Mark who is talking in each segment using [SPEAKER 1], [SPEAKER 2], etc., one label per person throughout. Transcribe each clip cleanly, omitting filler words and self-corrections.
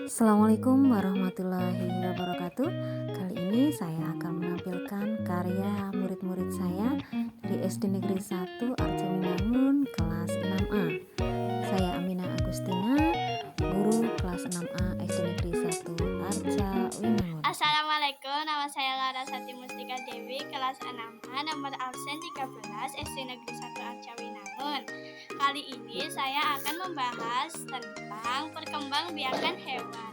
[SPEAKER 1] Assalamualaikum warahmatullahi wabarakatuh. Kali ini saya akan menampilkan karya murid-murid saya dari SD Negeri 1 Arcawinangun kelas 6A. Saya Aminah Agustina, guru kelas 6A SD Negeri 1 Arcawinangun.
[SPEAKER 2] Assalamualaikum, nama saya Larasati Mustika Dewi, kelas 6A, nomor absen 13, SD Negeri 1 Arcawinangun. Kali ini saya akan membahas tentang perkembangbiakan hewan.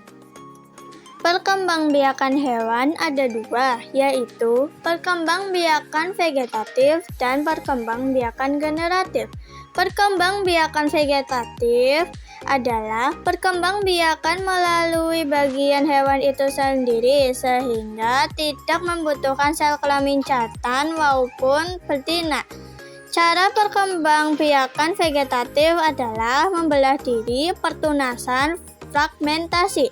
[SPEAKER 2] Perkembangbiakan hewan ada dua, yaitu perkembangbiakan vegetatif dan perkembangbiakan generatif. Perkembangbiakan vegetatif adalah perkembangbiakan melalui bagian hewan itu sendiri sehingga tidak membutuhkan sel kelamin jantan maupun betina. Cara perkembangbiakan vegetatif adalah membelah diri, pertunasan, fragmentasi.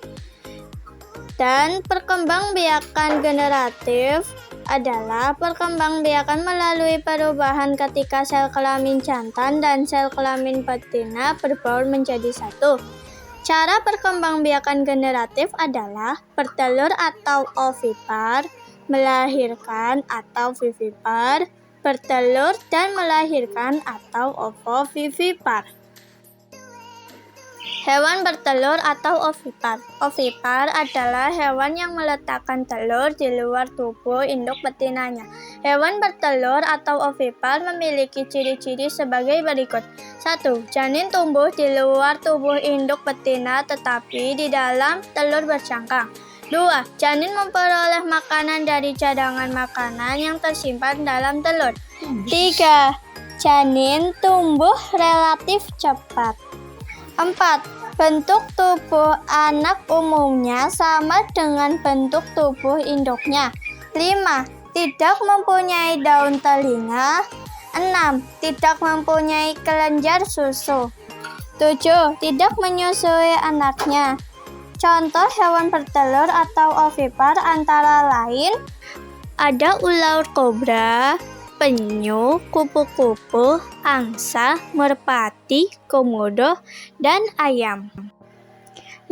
[SPEAKER 2] Dan perkembangbiakan generatif adalah perkembangbiakan melalui perubahan ketika sel kelamin jantan dan sel kelamin betina berbaur menjadi satu. Cara perkembangbiakan generatif adalah bertelur atau ovipar, melahirkan atau vivipar, bertelur dan melahirkan atau ovovivipar. Hewan bertelur atau ovipar. Ovipar adalah hewan yang meletakkan telur di luar tubuh induk betinanya. Hewan bertelur atau ovipar memiliki ciri-ciri sebagai berikut. 1. Janin tumbuh di luar tubuh induk betina tetapi di dalam telur bercangkang. 2. Janin memperoleh makanan dari cadangan makanan yang tersimpan dalam telur. 3. Janin tumbuh relatif cepat. 4. Bentuk tubuh anak umumnya sama dengan bentuk tubuh induknya. 5. Tidak mempunyai daun telinga. 6. Tidak mempunyai kelenjar susu. 7. Tidak menyusui anaknya. Contoh hewan bertelur atau ovipar antara lain ada ular kobra, penyu, kupu-kupu, angsa, merpati, komodo, dan ayam.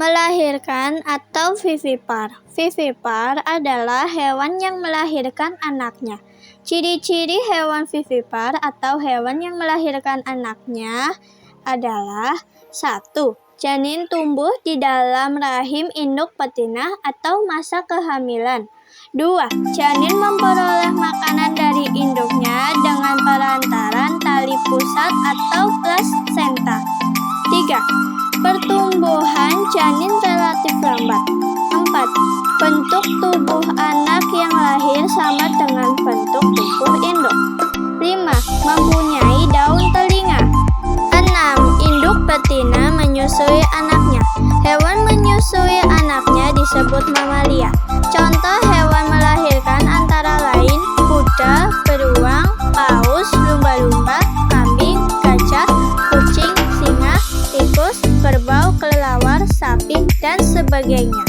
[SPEAKER 2] Melahirkan atau vivipar. Vivipar adalah hewan yang melahirkan anaknya. Ciri-ciri hewan vivipar atau hewan yang melahirkan anaknya adalah 1. Janin tumbuh di dalam rahim induk betina atau masa kehamilan. 2. Janin memperoleh makanan dari induknya dengan perantaran tali pusat atau plasenta. 3. Pertumbuhan janin relatif lambat. 4. Bentuk tubuh anak yang lahir sama dengan bentuk tubuh induk. 5. Mempunyai daun telinga. 6. Induk betina menyusui anaknya. Hewan menyusui anaknya disebut mamalia. Contoh hewan melahirkan antara lain kuda, beruang, paus, lumba-lumba, kambing, gajah, kucing, singa, tikus, kerbau, kelelawar, sapi, dan sebagainya.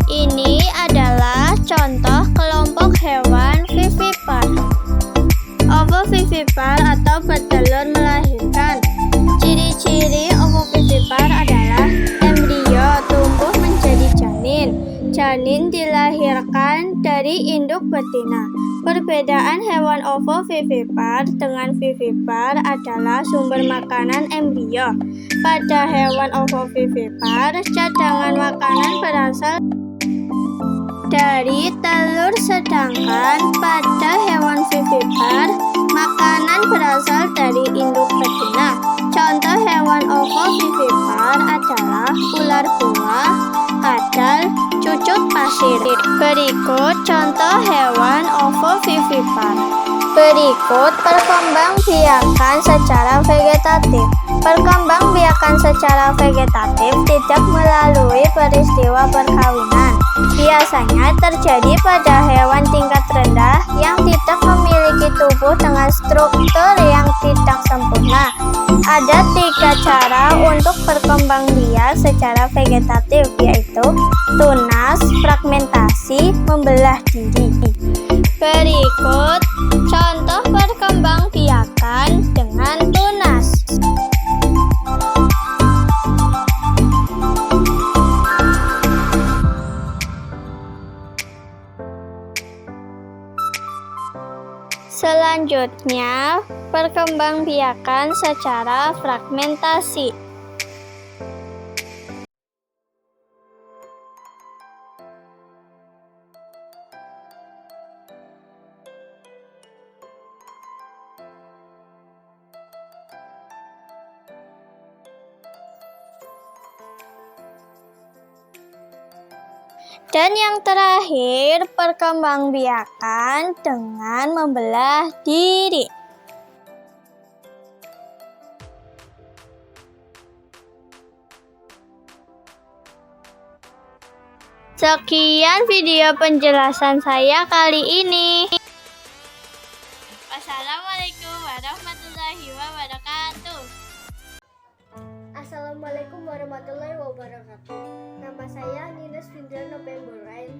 [SPEAKER 2] Ini adalah contoh kelompok hewan vivipar. Ovovivipar atau bertelur melahirkan. Ciri-ciri ovovivipar adalah embrio tumbuh menjadi janin. Janin dilahirkan dari induk betina. Perbedaan hewan ovovivipar dengan vivipar adalah sumber makanan embrio. Pada hewan ovovivipar, cadangan makanan berasal dari telur, sedangkan pada hewan vivipar, makanan berasal dari induk betina. Contoh hewan ovovivipar adalah ular buah, kadal, cucut pasir. Berikut contoh hewan ovovivipar. Berikut perkembangbiakan secara vegetatif. Perkembangbiakan secara vegetatif tidak melalui peristiwa perkawinan. Biasanya terjadi pada hewan tingkat rendah yang tidak memiliki tubuh dengan struktur yang tidak sempurna. Ada 3 cara untuk berkembangbiak secara vegetatif, yaitu tunas, fragmentasi, membelah diri. Berikut contoh perkembangbiakan dengan tunas. Selanjutnya, perkembangbiakan secara fragmentasi. Dan yang terakhir, perkembangbiakan dengan membelah diri. Sekian video penjelasan saya kali ini. Wassalamualaikum warahmatullahi wabarakatuh.
[SPEAKER 3] Assalamualaikum warahmatullahi wabarakatuh. Nama saya Nines Vindra November Rain,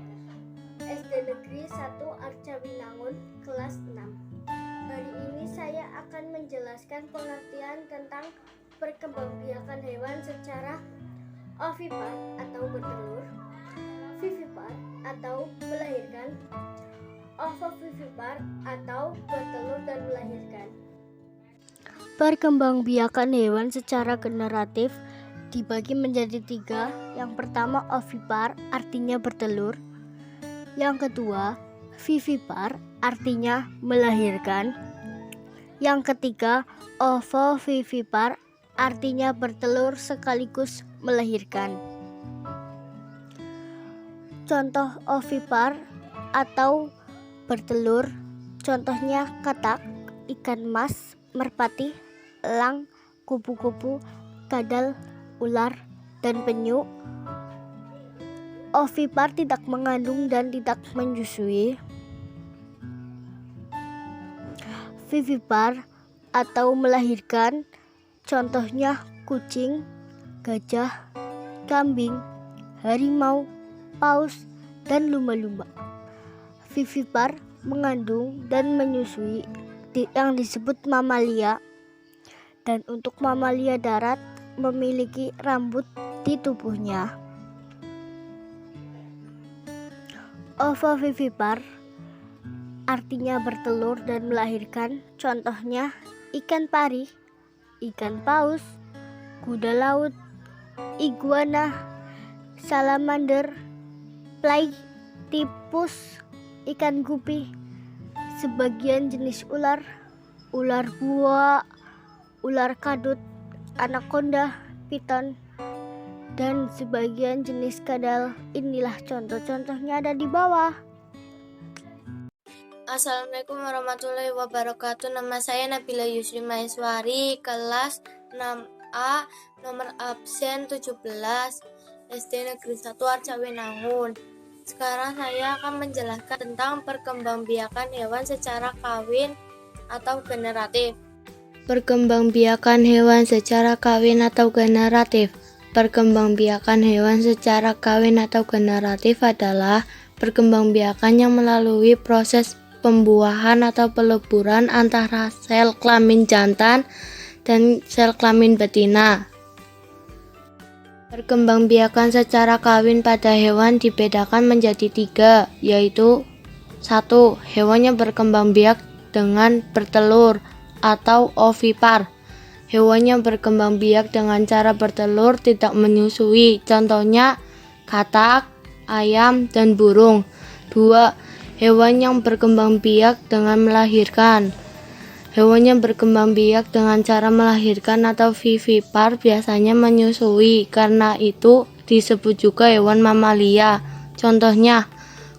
[SPEAKER 3] SD Negeri 1 Arcawinangun, kelas 6. Hari ini saya akan menjelaskan pengertian tentang perkembangbiakan hewan secara ovipar atau bertelur, vivipar atau melahirkan, ovovivipar atau bertelur dan melahirkan.
[SPEAKER 4] Perkembangbiakan hewan secara generatif dibagi menjadi 3. Yang pertama ovipar, artinya bertelur. Yang kedua vivipar, artinya melahirkan. Yang ketiga ovovivipar, artinya bertelur sekaligus melahirkan. Contoh ovipar atau bertelur, contohnya katak, ikan mas, merpati, elang, kupu-kupu, kadal, ular, dan penyu. Ovipar tidak mengandung dan tidak menyusui. Vivipar atau melahirkan, contohnya kucing, gajah, kambing, harimau, paus, dan lumba-lumba. Vivipar mengandung dan menyusui yang disebut mamalia, dan untuk mamalia darat memiliki rambut di tubuhnya. Ovovivipar artinya bertelur dan melahirkan, contohnya ikan pari, ikan paus, kuda laut, iguana, salamander, platypus, ikan gupi, sebagian jenis ular, ular gua, ular kadut, anaconda, piton, dan sebagian jenis kadal. Inilah contoh-contohnya ada di bawah.
[SPEAKER 5] Assalamualaikum warahmatullahi wabarakatuh. Nama saya Nabila Yusri Maeswari, kelas 6A, nomor absen 17, SD Negeri 1 Arcawinangun. Sekarang saya akan menjelaskan tentang perkembangbiakan hewan secara kawin atau generatif. Perkembangbiakan hewan secara kawin atau generatif. Perkembangbiakan hewan secara kawin atau generatif adalah perkembangbiakan yang melalui proses pembuahan atau peleburan antara sel kelamin jantan dan sel kelamin betina. Perkembangbiakan secara kawin pada hewan dibedakan menjadi 3, yaitu 1. Hewan yang berkembang biak dengan bertelur atau ovipar. Hewan yang berkembang biak dengan cara bertelur tidak menyusui, contohnya katak, ayam, dan burung. 2. Hewan yang berkembang biak dengan melahirkan. Hewan yang berkembang biak dengan cara melahirkan atau vivipar biasanya menyusui, karena itu disebut juga hewan mamalia. Contohnya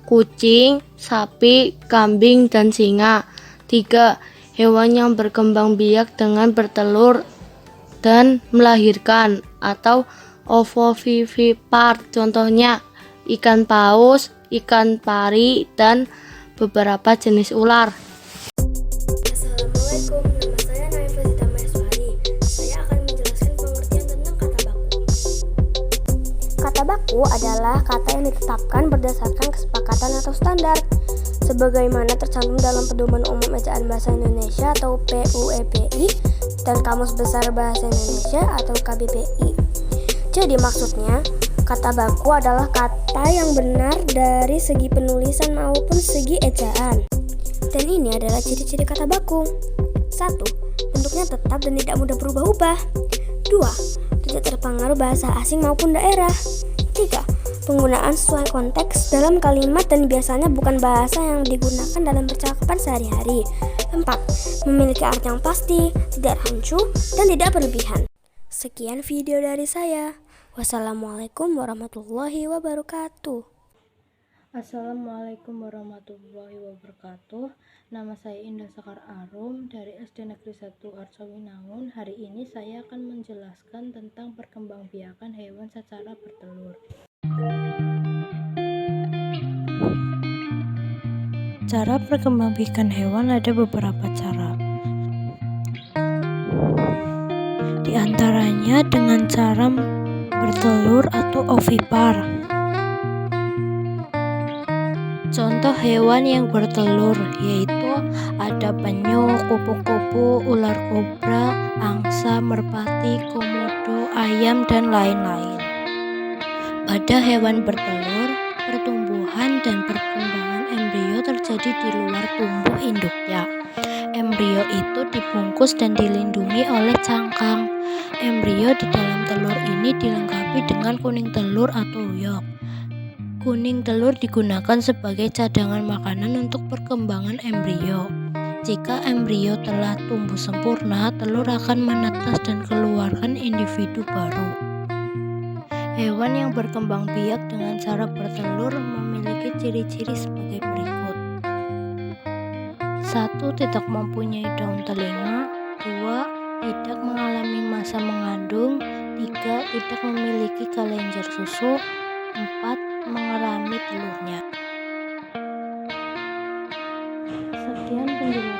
[SPEAKER 5] kucing, sapi, kambing, dan singa. 3. Hewan yang berkembang biak dengan bertelur dan melahirkan atau ovovivipar, contohnya ikan paus, ikan pari, dan beberapa jenis ular.
[SPEAKER 3] Assalamualaikum, nama saya Naifah Zita Maeswari. Saya akan menjelaskan pengertian tentang kata baku.
[SPEAKER 2] Kata baku adalah kata yang ditetapkan berdasarkan kesepakatan atau standar, sebagaimana tercantum dalam Pedoman Umum Ejaan Bahasa Indonesia atau PUEBI dan Kamus Besar Bahasa Indonesia atau KBBI. Jadi maksudnya, kata baku adalah kata yang benar dari segi penulisan maupun segi ejaan.
[SPEAKER 3] Dan ini adalah ciri-ciri kata baku. 1. Bentuknya tetap dan tidak mudah berubah-ubah. 2. Tidak terpengaruh bahasa asing maupun daerah. 3. Penggunaan sesuai konteks dalam kalimat dan biasanya bukan bahasa yang digunakan dalam percakapan sehari-hari. 4. Memiliki arti yang pasti, tidak rancu, dan tidak berlebihan. Sekian video dari saya. Wassalamualaikum warahmatullahi wabarakatuh.
[SPEAKER 5] Assalamualaikum warahmatullahi wabarakatuh. Nama saya Indah Sekar Arum dari SD Negeri 1 Arcawinangun. Hari ini saya akan menjelaskan tentang perkembangbiakan hewan secara bertelur. Cara perkembangbiakan hewan ada beberapa cara. Di antaranya dengan cara bertelur atau ovipar. Contoh hewan yang bertelur yaitu ada penyu, kupu-kupu, ular kobra, angsa, merpati, komodo, ayam, dan lain-lain. Pada hewan bertelur, pertumbuhan dan perkembangan embrio terjadi di luar tubuh induknya. Embrio itu dibungkus dan dilindungi oleh cangkang. Embrio di dalam telur ini dilengkapi dengan kuning telur atau yolk. Kuning telur digunakan sebagai cadangan makanan untuk perkembangan embrio. Jika embrio telah tumbuh sempurna, telur akan menetas dan keluarkan individu baru. Hewan yang berkembang biak dengan cara bertelur memiliki ciri-ciri sebagai berikut. 1. Tidak mempunyai daun telinga. 2. Tidak mengalami masa mengandung. 3. Tidak memiliki kelenjar susu. 4. Mengerami telurnya. Sekian penjelasan